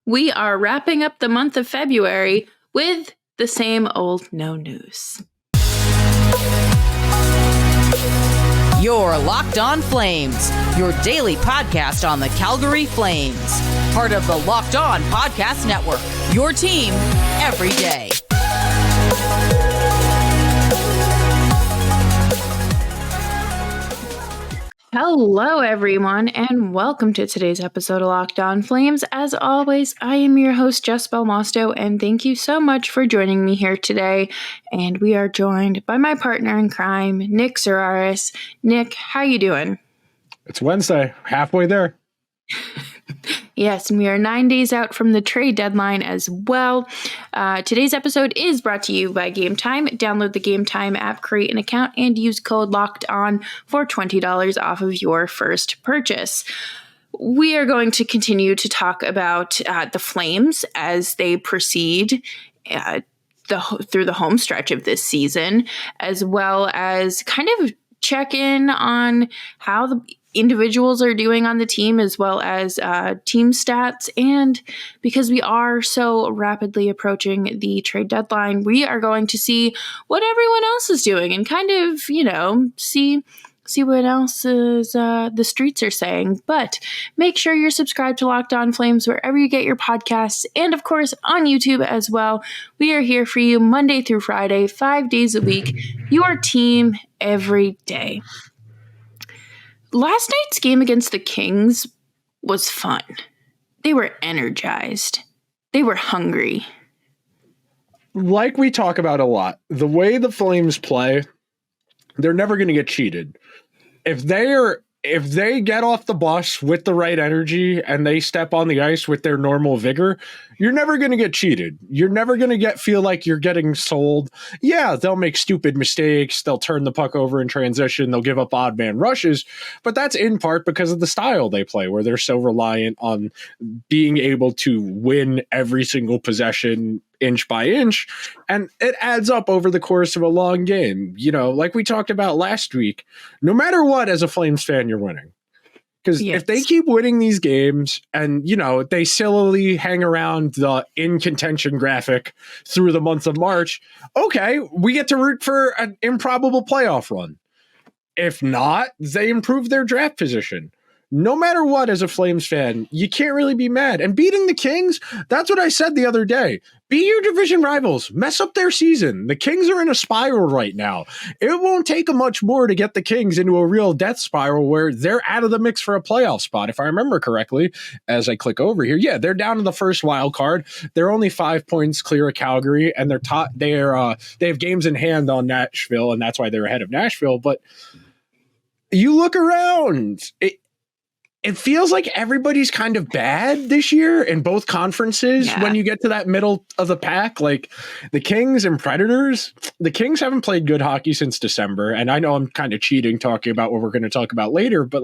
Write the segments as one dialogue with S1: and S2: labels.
S1: We are wrapping up the month of February with the same old no news.
S2: You're Locked On Flames, your daily podcast on the Calgary Flames. Part of the Locked On Podcast Network, your team every day.
S1: Hello, everyone, and welcome to today's episode of Locked On Flames. As always, I am your host, Jess Belmosto, and thank you so much for joining me here today. And we are joined by my partner in crime, Nick Zeraris. Nick, how you doing?
S3: It's Wednesday, halfway there.
S1: Yes, and we are 9 days out from the trade deadline as well. Today's episode is brought to you by Gametime. Download the Gametime app, create an account, and use code LOCKEDON for $20 off of your first purchase. We are going to continue to talk about the Flames as they proceed through the home stretch of this season, as well as kind of check in on how the individuals are doing on the team, as well as team stats. And because we are so rapidly approaching the trade deadline, we are going to see what everyone else is doing and kind of, see what else is the streets are saying. But make sure you're subscribed to Locked On Flames wherever you get your podcasts, and of course on YouTube as well. We are here for you Monday through Friday, 5 days a week, your team every day. Last night's game against the Kings was fun. They were energized. They were hungry.
S3: Like we talk about a lot, the way the Flames play, they're never going to get cheated. If they get off the bus with the right energy and they step on the ice with their normal vigor, you're never going to get cheated. You're never going to feel like you're getting sold. Yeah, they'll make stupid mistakes. They'll turn the puck over in transition. They'll give up odd man rushes. But that's in part because of the style they play, where they're so reliant on being able to win every single possession inch by inch. And it adds up over the course of a long game. Like we talked about last week, no matter what, as a Flames fan, you're winning. Because if they keep winning these games and, they sillily hang around the in contention graphic through the month of March, okay, we get to root for an improbable playoff run. If not, they improve their draft position. No matter what, as a Flames fan, you can't really be mad. And beating the Kings, that's what I said the other day. Beat your division rivals. Mess up their season. The Kings are in a spiral right now. It won't take much more to get the Kings into a real death spiral where they're out of the mix for a playoff spot. If I remember correctly, as I click over here, yeah, they're down to the first wild card. They're only 5 points clear of Calgary, and they have games in hand on Nashville, and that's why they're ahead of Nashville. But you look around, it feels like everybody's kind of bad this year in both conferences. When you get to that middle of the pack, like the Kings and Predators. The Kings haven't played good hockey since December, and I know I'm kind of cheating talking about what we're going to talk about later, but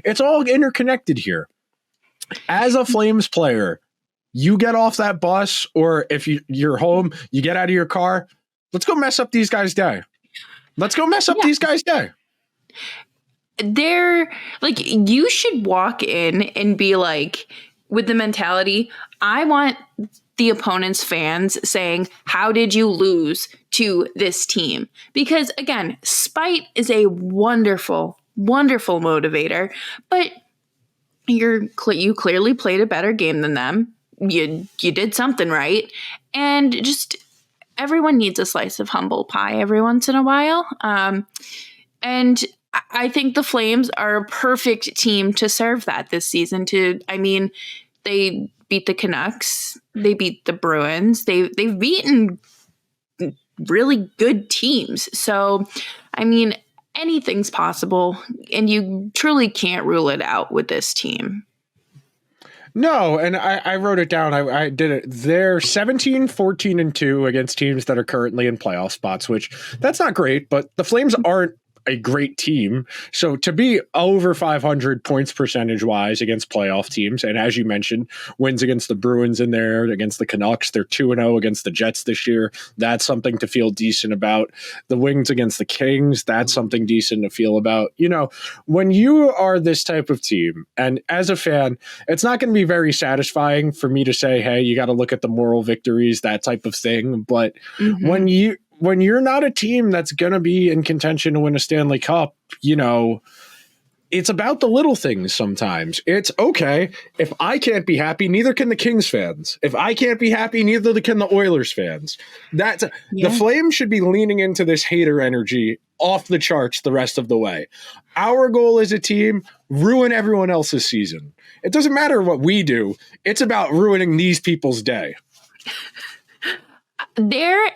S3: it's all interconnected here. As a Flames player, you get off that bus, or if you're home, you get out of your car, let's go mess up these guys' day. These guys' day.
S1: They're you should walk in and be with the mentality, I want the opponent's fans saying, how did you lose to this team? Because again, spite is a wonderful, wonderful motivator, but you clearly played a better game than them. You did something right. And just everyone needs a slice of humble pie every once in a while. And I think the Flames are a perfect team to serve that this season. They beat the Canucks, they beat the Bruins, they've beaten really good teams. So, anything's possible, and you truly can't rule it out with this team.
S3: No, and I wrote it down. I did it. They're 17, 14, and 2 against teams that are currently in playoff spots, which that's not great, but the Flames aren't a great team. So to be over 500 points percentage wise against playoff teams, and as you mentioned, wins against the Bruins in there, against the Canucks, they're 2-0 against the Jets this year. That's something to feel decent about. The Wings against the Kings, that's something decent to feel about. You know, when you are this type of team, and as a fan, it's not going to be very satisfying for me to say, hey, you got to look at the moral victories, that type of thing. But when you're not a team that's going to be in contention to win a Stanley Cup, you know, it's about the little things sometimes. It's okay, if I can't be happy, neither can the Kings fans. If I can't be happy, neither can the Oilers fans. The Flames should be leaning into this hater energy off the charts the rest of the way. Our goal as a team, ruin everyone else's season. It doesn't matter what we do. It's about ruining these people's day.
S1: They're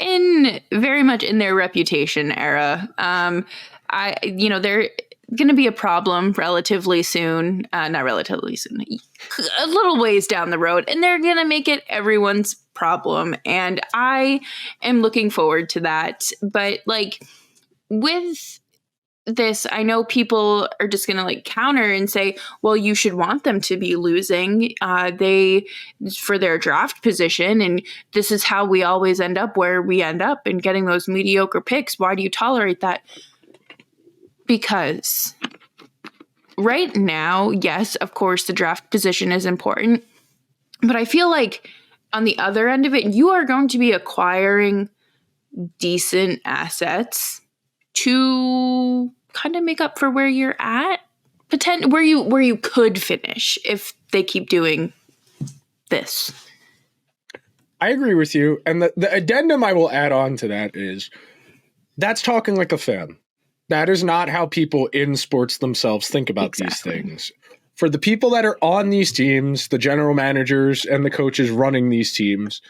S1: very much in their reputation era. They're going to be a problem relatively soon. Not relatively soon, a little ways down the road, and they're going to make it everyone's problem. And I am looking forward to that. But like with this, I know people are just going to like counter and say, well, you should want them to be losing for their draft position. And this is how we always end up where we end up and getting those mediocre picks. Why do you tolerate that? Because right now, yes, of course, the draft position is important. But I feel like on the other end of it, you are going to be acquiring decent assets to kind of make up for where you're at, where you could finish if they keep doing this.
S3: I agree with you. And the addendum I will add on to that is that's talking like a fan. That is not how people in sports themselves think about these things. For the people that are on these teams, the general managers and the coaches running these teams,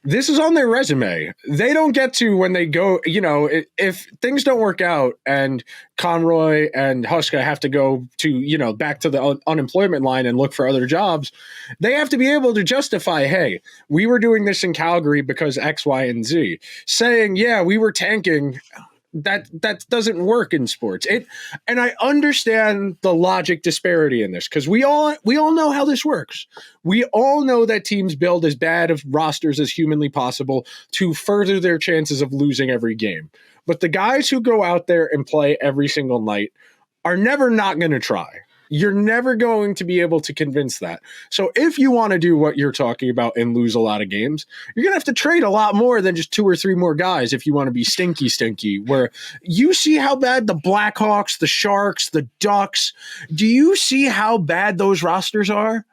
S3: this is on their resume. They don't get to, when they go, you know, if things don't work out and Conroy and Huska have to go to, you know, back to the unemployment line and look for other jobs, they have to be able to justify, hey, we were doing this in Calgary because X, Y, and Z. Saying, yeah, we were tanking, that doesn't work in sports. And I understand the logic disparity in this, because we all know how this works. We all know that teams build as bad of rosters as humanly possible to further their chances of losing every game. But the guys who go out there and play every single night are never not going to try. You're never going to be able to convince that. So if you want to do what you're talking about and lose a lot of games, you're going to have to trade a lot more than just 2 or 3 more guys if you want to be stinky, where you see how bad the Blackhawks, the Sharks, the Ducks, do you see how bad those rosters are?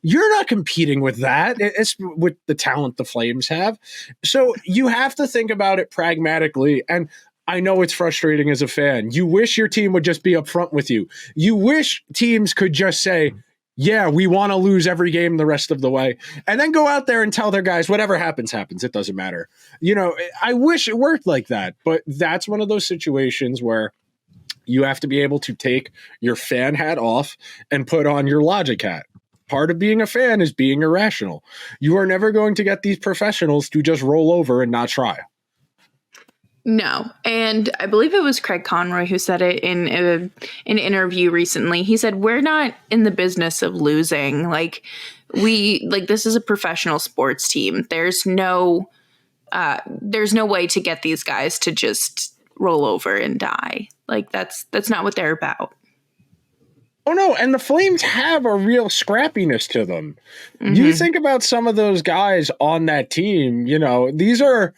S3: You're not competing with that. It's with the talent the Flames have. So you have to think about it pragmatically. And I know it's frustrating as a fan. You wish your team would just be upfront with you. You wish teams could just say, yeah, we want to lose every game the rest of the way, and then go out there and tell their guys, whatever happens, happens. It doesn't matter. You know, I wish it worked like that, but that's one of those situations where you have to be able to take your fan hat off and put on your logic hat. Part of being a fan is being irrational. You are never going to get these professionals to just roll over and not try.
S1: No. And I believe it was Craig Conroy who said it in an interview recently. He said, we're not in the business of losing. This is a professional sports team. There's no way to get these guys to just roll over and die. Like that's not what they're about.
S3: Oh, no, and the Flames have a real scrappiness to them. Mm-hmm. You think about some of those guys on that team, you know, these are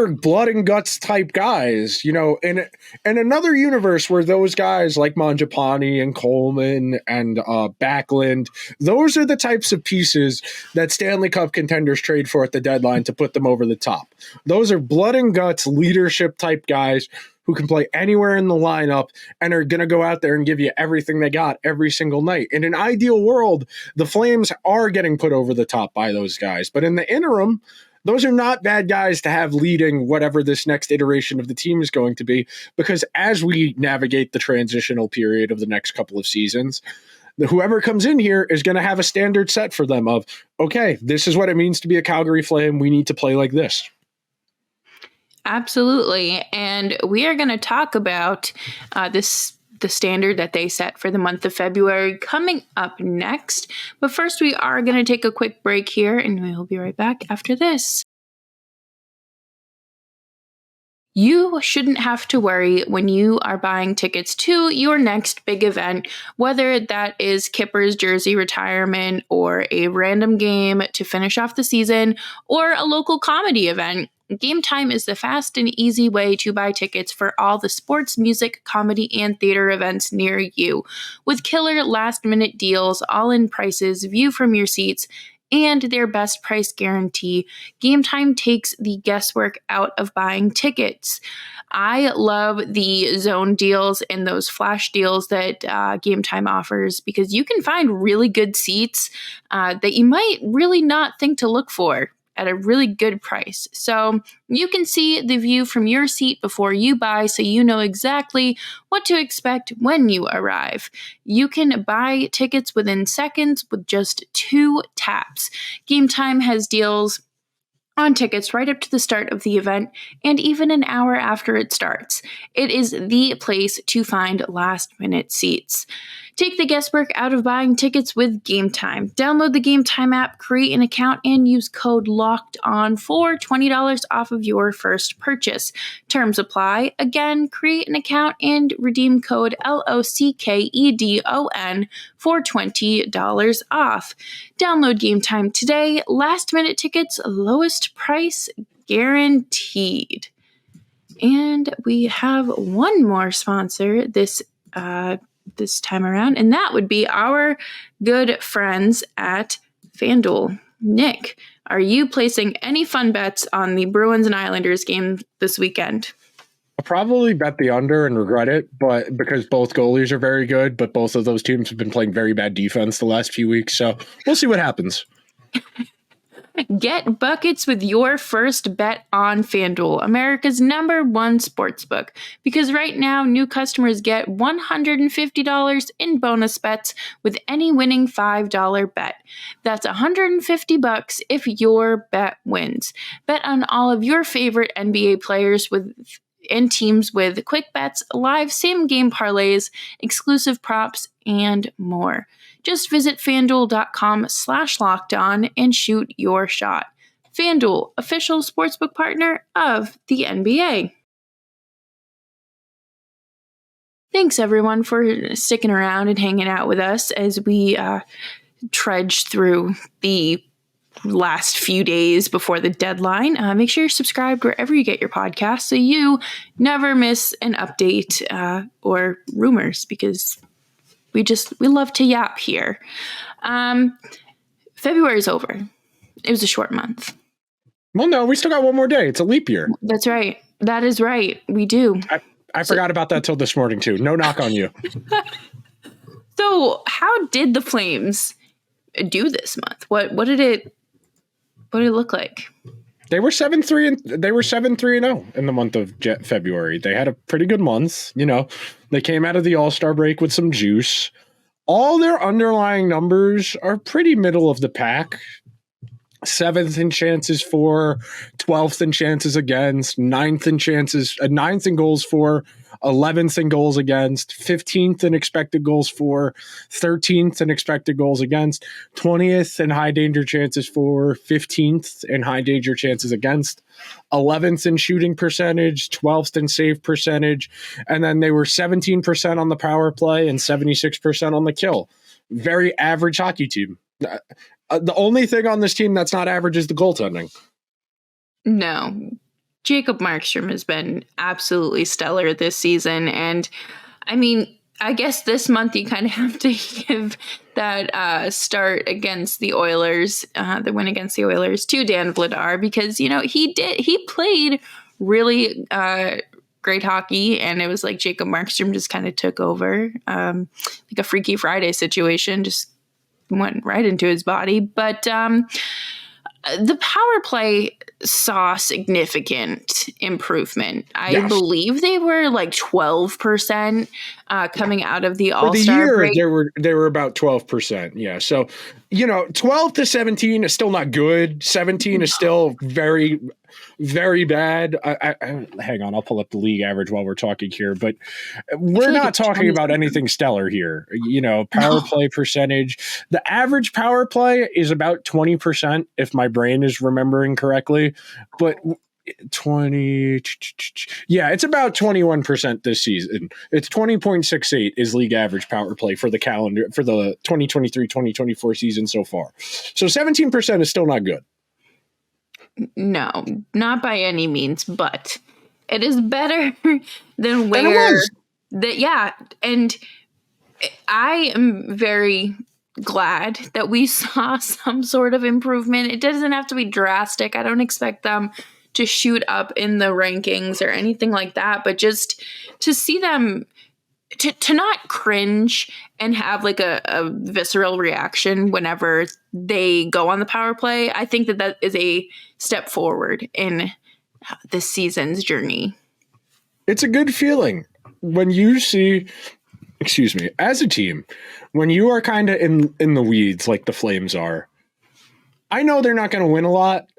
S3: blood and guts type guys, you know, in another universe where those guys like Mangiapane and Coleman and Backlund, those are the types of pieces that Stanley Cup contenders trade for at the deadline to put them over the top. Those are blood and guts leadership type guys who can play anywhere in the lineup and are going to go out there and give you everything they got every single night. In an ideal world, the Flames are getting put over the top by those guys. But in the interim, those are not bad guys to have leading whatever this next iteration of the team is going to be, because as we navigate the transitional period of the next couple of seasons, whoever comes in here is going to have a standard set for them of, okay, this is what it means to be a Calgary Flame. We need to play like this.
S1: Absolutely. And we are going to talk about the standard that they set for the month of February coming up next. But first, we are going to take a quick break here, and we'll be right back after this. You shouldn't have to worry when you are buying tickets to your next big event, whether that is Kipper's jersey retirement or a random game to finish off the season or a local comedy event. Gametime is the fast and easy way to buy tickets for all the sports, music, comedy, and theater events near you. With killer last-minute deals, all-in prices, view from your seats, and their best price guarantee, Gametime takes the guesswork out of buying tickets. I love the zone deals and those flash deals that Gametime offers because you can find really good seats that you might really not think to look for at a really good price. So you can see the view from your seat before you buy, so you know exactly what to expect when you arrive. You can buy tickets within seconds with just 2 taps. Gametime has deals on tickets right up to the start of the event and even an hour after it starts. It is the place to find last-minute seats. Take the guesswork out of buying tickets with Gametime. Download the Gametime app, create an account, and use code LOCKEDON for $20 off of your first purchase. Terms apply. Again, create an account and redeem code LOCKEDON for $20 off. Download Gametime today. Last-minute tickets, lowest price guaranteed. And we have one more sponsor this time around, and that would be our good friends at FanDuel. Nick, are you placing any fun bets on the Bruins and Islanders game this weekend?
S3: I'll probably bet the under and regret it, but because both goalies are very good, but both of those teams have been playing very bad defense the last few weeks, so we'll see what happens.
S1: Get buckets with your first bet on FanDuel, America's #1 sportsbook. Because right now, new customers get $150 in bonus bets with any winning $5 bet. That's $150 if your bet wins. Bet on all of your favorite NBA players and teams with quick bets, live same-game parlays, exclusive props, and more. Just visit FanDuel.com/lockedon and shoot your shot. FanDuel, official sportsbook partner of the NBA. Thanks, everyone, for sticking around and hanging out with us as we trudge through the last few days before the deadline. Make sure you're subscribed wherever you get your podcasts so you never miss an update or rumors, because we love to yap here. February's over. It was a short month.
S3: Well, no, we still got one more day. It's a leap year.
S1: That's right. That is right. We do.
S3: I forgot about that till this morning, too. No knock on you.
S1: So how did the Flames do this month? What did it look like?
S3: They were 7-3-0 in the month of February. They had a pretty good month. You know, they came out of the All-Star break with some juice. All their underlying numbers are pretty middle of the pack. 7th in chances for, 12th in chances against, 9th in goals for, 11th in goals against, 15th in expected goals for, 13th in expected goals against, 20th in high danger chances for, 15th in high danger chances against, 11th in shooting percentage, 12th in save percentage, and then they were 17% on the power play and 76% on the kill. Very average hockey team. The only thing on this team that's not average is the goaltending.
S1: No. Jacob Markstrom has been absolutely stellar this season. And I mean, I guess this month you kind of have to give that start against the Oilers, the win against the Oilers, to Dan Vladar, because, you know, he played really great hockey, and it was like Jacob Markstrom just kind of took over, like a Freaky Friday situation, just went right into his body. But the power play saw significant improvement. I believe they were like 12% coming out of the All-Star break.
S3: They were about 12%. Yeah. So, you know, 12 to 17 is still not good. 17 is still very very bad. Hang on, I'll pull up the league average while we're talking here, but we're not talking about anything stellar here. Power play percentage. The average power play is about 20%, if my brain is remembering correctly, but 20, yeah, it's about 21% this season. It's 20.68 is league average power play for the 2023-2024 season so far. So 17% is still not good.
S1: No, not by any means, but it is better than where and I am very glad that we saw some sort of improvement. It doesn't have to be drastic. I don't expect them to shoot up in the rankings or anything like that, but just to see them to not cringe and have like a visceral reaction whenever they go on the power play. I think that is a step forward in this season's journey.
S3: It's a good feeling when you see, as a team, when you are kind of in the weeds like the Flames are. I know they're not going to win a lot.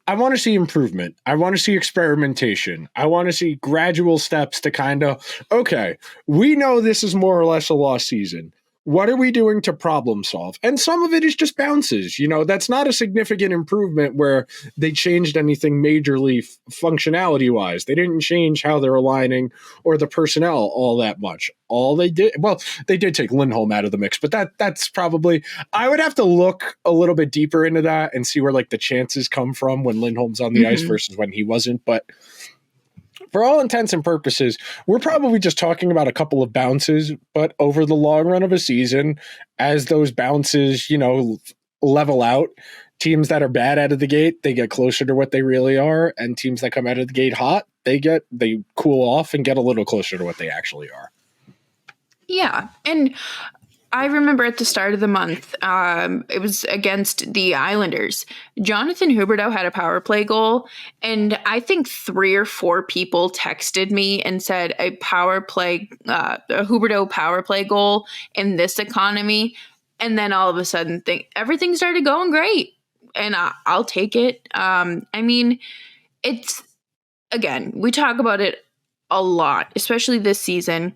S3: I want to see improvement. I want to see experimentation. I want to see gradual steps to kind of, okay, we know this is more or less a lost season. What are we doing to problem solve? And some of it is just bounces. That's not a significant improvement where they changed anything majorly functionality wise. They didn't change how they're aligning or the personnel all that much. All they did, well, they did take Lindholm out of the mix, but that's probably, I would have to look a little bit deeper into that and see where like the chances come from when Lindholm's on the ice versus when he wasn't. But for all intents and purposes, we're probably just talking about a couple of bounces, but over the long run of a season, as those bounces, level out, teams that are bad out of the gate, they get closer to what they really are. And teams that come out of the gate hot, they cool off and get a little closer to what they actually are.
S1: Yeah. And I remember at the start of the month, it was against the Islanders. Jonathan Huberdeau had a power play goal, and I think 3 or 4 people texted me and said a Huberdeau power play goal in this economy, and then all of a sudden everything started going great, and I'll take it. It's, again, we talk about it a lot, especially this season.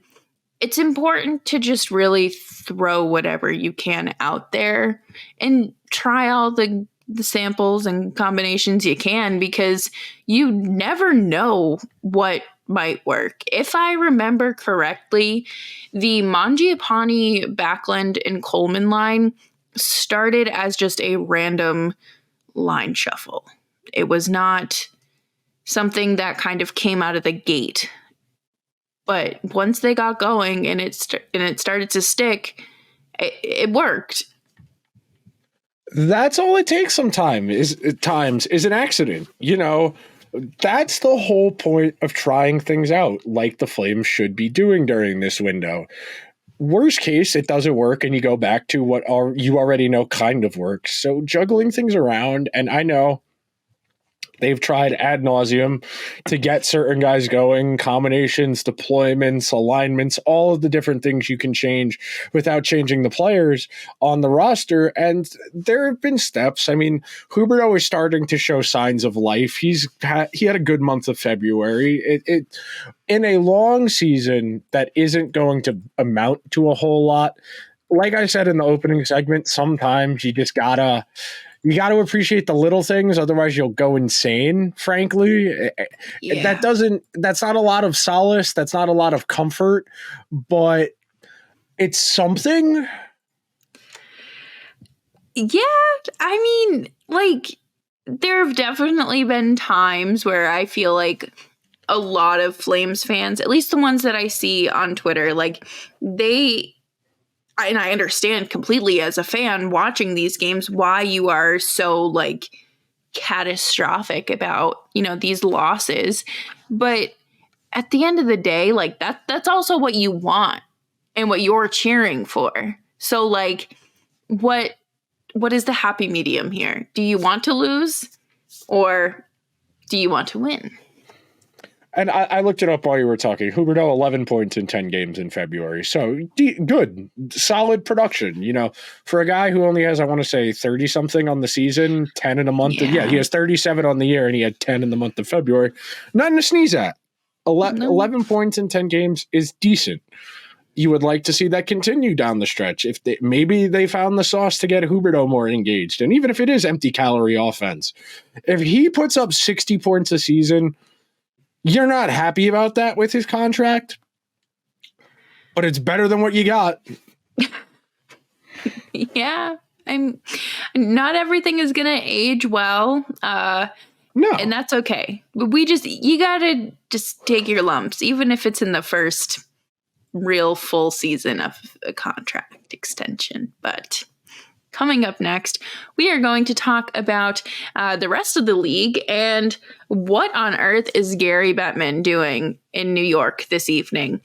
S1: It's important to just really throw whatever you can out there and try all the samples and combinations you can, because you never know what might work. If I remember correctly, the Mangiapane, Backlund, and Coleman line started as just a random line shuffle. It was not something that kind of came out of the gate. But once they got going and it started to stick, it worked.
S3: That's all it takes sometimes is an accident. That's the whole point of trying things out, like the Flames should be doing during this window. Worst case, it doesn't work and you go back to what you already know kind of works. So juggling things around, and I know they've tried ad nauseum to get certain guys going, combinations, deployments, alignments, all of the different things you can change without changing the players on the roster. And there have been steps. I mean, Huberdeau is starting to show signs of life. He had a good month of February. It in a long season that isn't going to amount to a whole lot. Like I said in the opening segment, sometimes you just gotta appreciate the little things, otherwise you'll go insane, frankly. Yeah. That's not a lot of solace, that's not a lot of comfort, but it's something.
S1: Yeah, there have definitely been times where I feel like a lot of Flames fans, at least the ones that I see on Twitter, and I understand completely as a fan watching these games why you are so catastrophic about, these losses. But at the end of the day, that's also what you want and what you're cheering for. So what is the happy medium here? Do you want to lose or do you want to win?
S3: And I looked it up while you were talking. Huberdeau, 11 points in 10 games in February. So good, solid production. For a guy who only has, I want to say, 30-something on the season, 10 in a month. Yeah, he has 37 on the year, and he had 10 in the month of February. Nothing to sneeze at. 11 points in 10 games is decent. You would like to see that continue down the stretch. If maybe they found the sauce to get Huberdeau more engaged. And even if it is empty calorie offense, if he puts up 60 points a season, you're not happy about that with his contract, but it's better than what you got.
S1: Yeah. Not everything is going to age well.
S3: No.
S1: And that's okay. But you got to just take your lumps, even if it's in the first real full season of a contract extension. But coming up next, we are going to talk about the rest of the league and what on earth is Gary Bettman doing in New York this evening.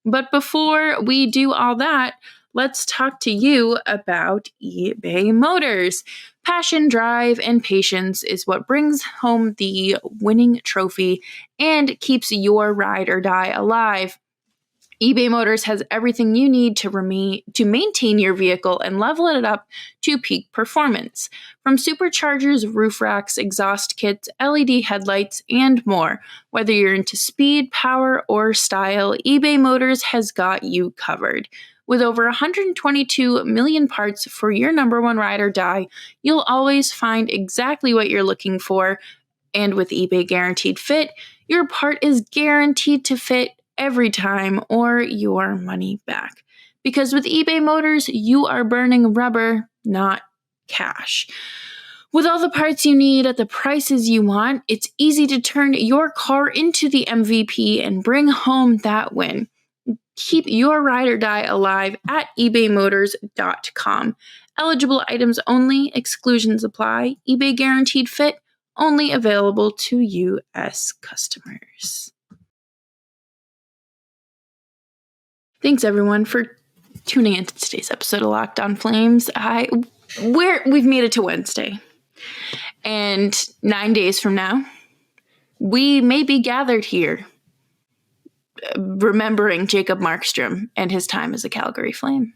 S1: But before we do all that, let's talk to you about eBay Motors. Passion, drive, and patience is what brings home the winning trophy and keeps your ride or die alive. eBay Motors has everything you need to maintain your vehicle and level it up to peak performance. From superchargers, roof racks, exhaust kits, LED headlights, and more. Whether you're into speed, power, or style, eBay Motors has got you covered. With over 122 million parts for your number one ride or die, you'll always find exactly what you're looking for. And with eBay Guaranteed Fit, your part is guaranteed to fit every time or your money back. Because with eBay Motors, you are burning rubber, not cash. With all the parts you need at the prices you want, it's easy to turn your car into the MVP and bring home that win. Keep your ride or die alive at ebaymotors.com. Eligible items only, exclusions apply. eBay Guaranteed Fit, only available to U.S. customers. Thanks, everyone, for tuning into today's episode of Locked On Flames. We've made it to Wednesday, and 9 days from now, we may be gathered here, remembering Jacob Markstrom and his time as a Calgary Flame.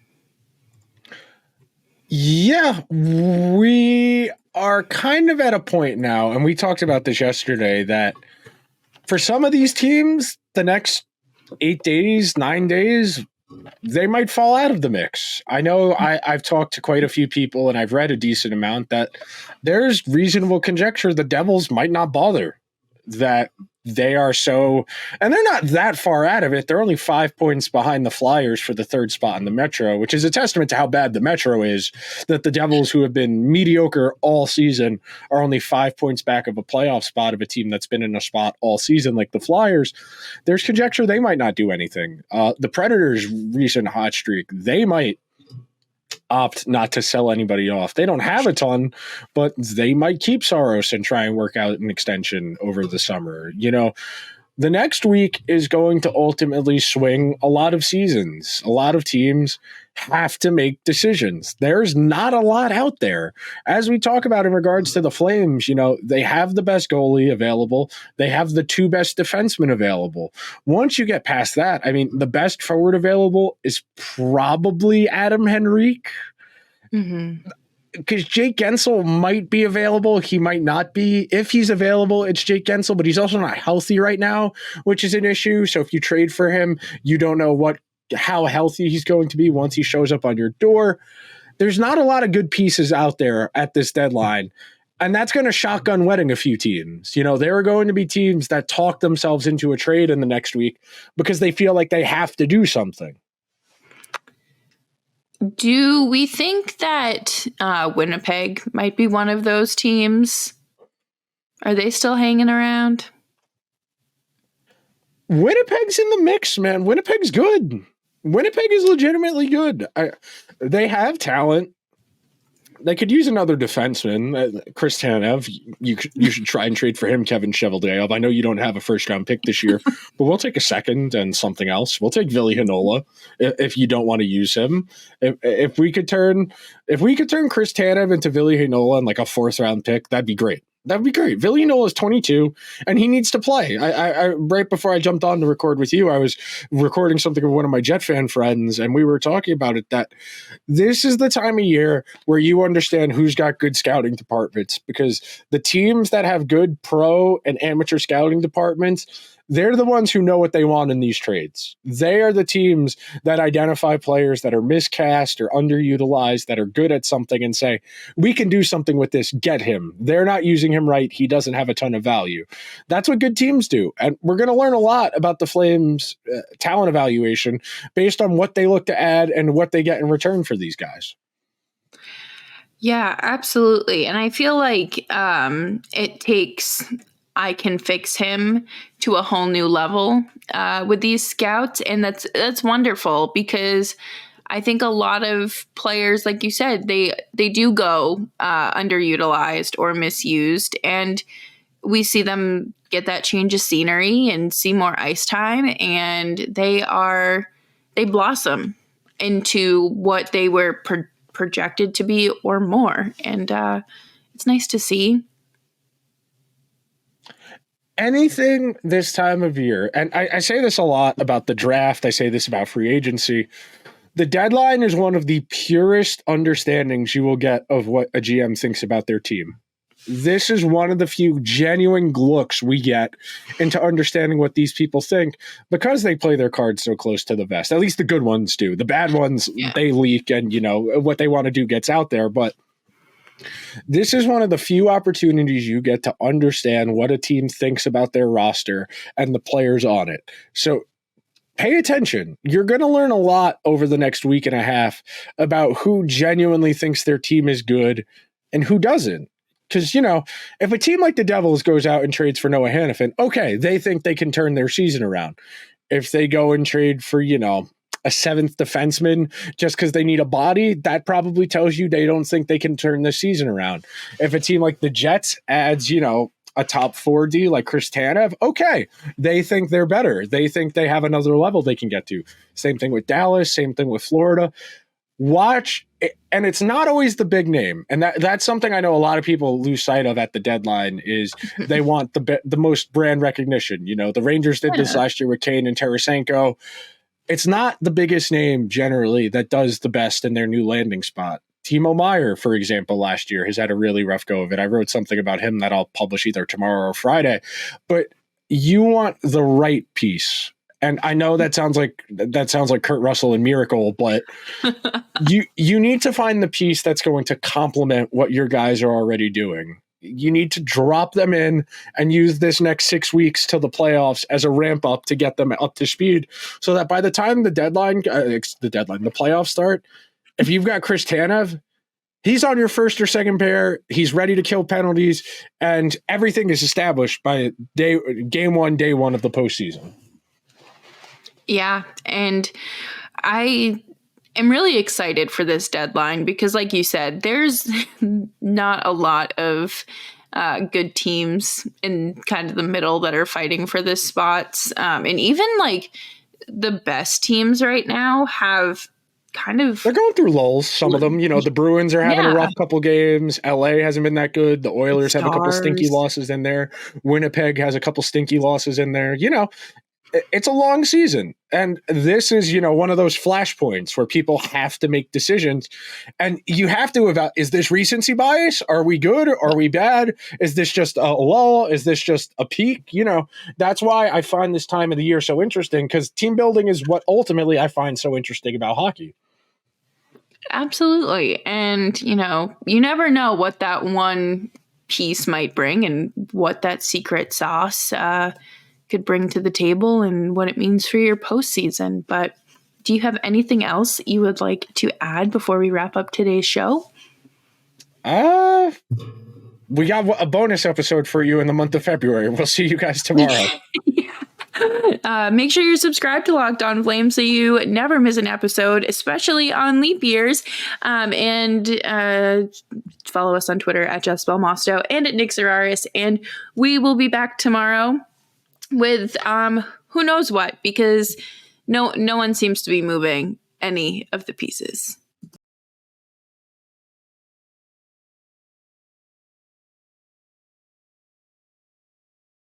S3: Yeah, we are kind of at a point now, and we talked about this yesterday, that for some of these teams, the next 8 days, 9 days, they might fall out of the mix. I know I've talked to quite a few people, and I've read a decent amount that there's reasonable conjecture the Devils might not bother, that they are so, and they're not that far out of it. They're only 5 points behind the Flyers for the third spot in the Metro, which is a testament to how bad the Metro is, that the Devils, who have been mediocre all season, are only 5 points back of a playoff spot of a team that's been in a spot all season like the Flyers. There's conjecture they might not do anything. The Predators' recent hot streak, they might opt not to sell anybody off. They don't have a ton, but they might keep Saros and try and work out an extension over the summer. The next week is going to ultimately swing a lot of seasons. A lot of teams have to make decisions. There's not a lot out there. As we talk about in regards to the Flames, they have the best goalie available. They have the two best defensemen available. Once you get past that, the best forward available is probably Adam Henrique. Mm-hmm. Because Jake Gensel might be available. He might not be. If he's available, it's Jake Gensel, but he's also not healthy right now, which is an issue. So if you trade for him, you don't know how healthy he's going to be once he shows up on your door. There's not a lot of good pieces out there at this deadline, and that's going to shotgun wedding a few teams. There are going to be teams that talk themselves into a trade in the next week because they feel like they have to do something.
S1: Do we think that Winnipeg might be one of those teams? Are they still hanging around?
S3: Winnipeg's in the mix, man. Winnipeg's good. Winnipeg is legitimately good. They have talent. They could use another defenseman. Chris Tanev, you should try and trade for him, Kevin Cheveldayoff. I know you don't have a first-round pick this year, but we'll take a second and something else. We'll take Ville Heinola if you don't want to use him. If we could turn Chris Tanev into Ville Heinola and like a fourth-round pick, that'd be great. That'd be great. Villanola is 22 and he needs to play. I right before I jumped on to record with you, I was recording something with one of my Jet fan friends, and we were talking about it, that this is the time of year where you understand who's got good scouting departments, because the teams that have good pro and amateur scouting departments, they're the ones who know what they want in these trades. They are the teams that identify players that are miscast or underutilized, that are good at something, and say, we can do something with this, get him. They're not using him right. He doesn't have a ton of value. That's what good teams do. And we're going to learn a lot about the Flames' talent evaluation based on what they look to add and what they get in return for these guys.
S1: Yeah, absolutely. And I feel like it takes I can fix him to a whole new level with these scouts. And that's wonderful, because I think a lot of players, like you said, they do go underutilized or misused, and we see them get that change of scenery and see more ice time, and they blossom into what they were projected to be or more. And it's nice to see.
S3: Anything this time of year, and I say this a lot about the draft, I say this about free agency, the deadline is one of the purest understandings you will get of what a GM thinks about their team. This is one of the few genuine looks we get into understanding what these people think, because they play their cards so close to the vest. At least the good ones do. The bad ones, They leak, and what they want to do gets out there. But this is one of the few opportunities you get to understand what a team thinks about their roster and the players on it. So pay attention. You're going to learn a lot over the next week and a half about who genuinely thinks their team is good and who doesn't. Because, if a team like the Devils goes out and trades for Noah Hannafin, okay, they think they can turn their season around. If they go and trade for, a seventh defenseman just because they need a body, that probably tells you they don't think they can turn the season around. If a team like the Jets adds, a top 4D like Chris Tanev, okay, they think they're better. They think they have another level they can get to. Same thing with Dallas, same thing with Florida. Watch, and it's not always the big name. And that's something I know a lot of people lose sight of at the deadline, is they want the most brand recognition. The Rangers did this last year with Kane and Tarasenko. It's not the biggest name generally that does the best in their new landing spot. Timo Meier, for example, last year has had a really rough go of it. I wrote something about him that I'll publish either tomorrow or Friday. But you want the right piece. And I know that sounds like Kurt Russell and Miracle, but you need to find the piece that's going to complement what your guys are already doing. You need to drop them in and use this next 6 weeks till the playoffs as a ramp up to get them up to speed, so that by the time the playoffs start, if you've got Chris Tanev, he's on your first or second pair, he's ready to kill penalties, and everything is established by day one of the postseason.
S1: Yeah, and I am really excited for this deadline because, like you said, there's not a lot of good teams in kind of the middle that are fighting for this spots. And even like the best teams right now have kind of...
S3: They're going through lulls, some of them. The Bruins are having a rough couple games. LA hasn't been that good. The Oilers have a couple stinky losses in there. Winnipeg has a couple stinky losses in there. It's a long season, and this is, one of those flashpoints where people have to make decisions, and you have to evaluate, is this recency bias? Are we good? Are we bad? Is this just a lull? Is this just a peak? That's why I find this time of the year so interesting, because team building is what ultimately I find so interesting about hockey.
S1: Absolutely. And, you never know what that one piece might bring and what that secret sauce could bring to the table and what it means for your postseason. But do you have anything else you would like to add before we wrap up today's show?
S3: We got a bonus episode for you in the month of February. We'll see you guys tomorrow.
S1: Make sure you're subscribed to Locked On Flames so you never miss an episode, especially on leap years. And follow us on Twitter at Jess Belmosto and at Nick Zeraris. And we will be back tomorrow with who knows what, because no one seems to be moving any of the pieces.